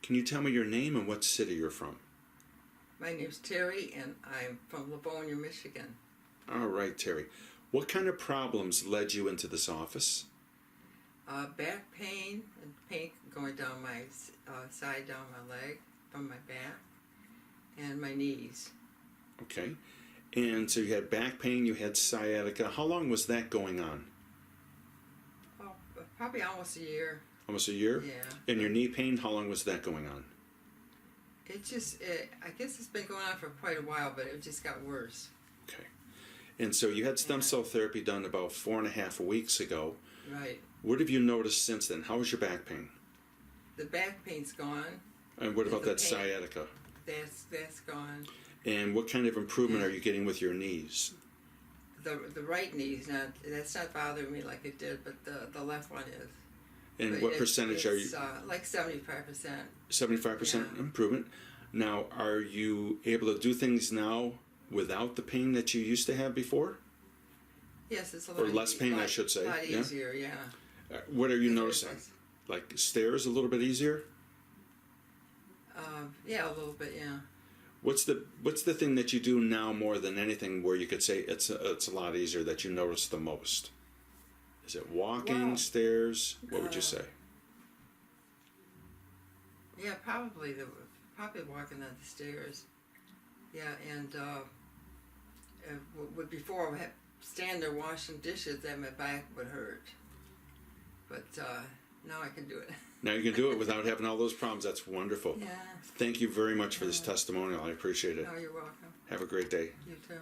Can you tell me your name and what city you're from? My name's Terry, and I'm from Livonia, Michigan. All right, Terry. What kind of problems led you into this office? Back pain and pain going down my side, down my leg, from my back, and my knees. Okay. And so you had back pain, you had sciatica. How long was that going on? Oh, probably almost a year. Almost a year? Yeah. And your knee pain, how long was that going on? I guess it's been going on for quite a while, but it just got worse. Okay. And so you had stem cell therapy done about 4.5 weeks ago. Right. What have you noticed since then? How was your back pain? The back pain's gone. And what about that pain, sciatica? That's gone. And what kind of improvement are you getting with your knees? The right knee's not, that's not bothering me like it did, but the left one is. And but what percentage are you? It's like 75%. 75% improvement. Now, are you able to do things now without the pain that you used to have before? Yes, it's a lot. Or less pain, I should say. A lot easier, yeah. What are you noticing? Like stairs a little bit easier? Yeah, a little bit, yeah. What's the thing that you do now more than anything where you could say it's a lot easier that you notice the most? Is it walking, stairs? What would you say? Yeah, probably walking down the stairs. Yeah, and before I would stand there washing dishes, then my back would hurt. But now I can do it. Now you can do it without having all those problems. That's wonderful. Yeah. Thank you very much for this testimonial. I appreciate it. Oh, you're welcome. Have a great day. You too.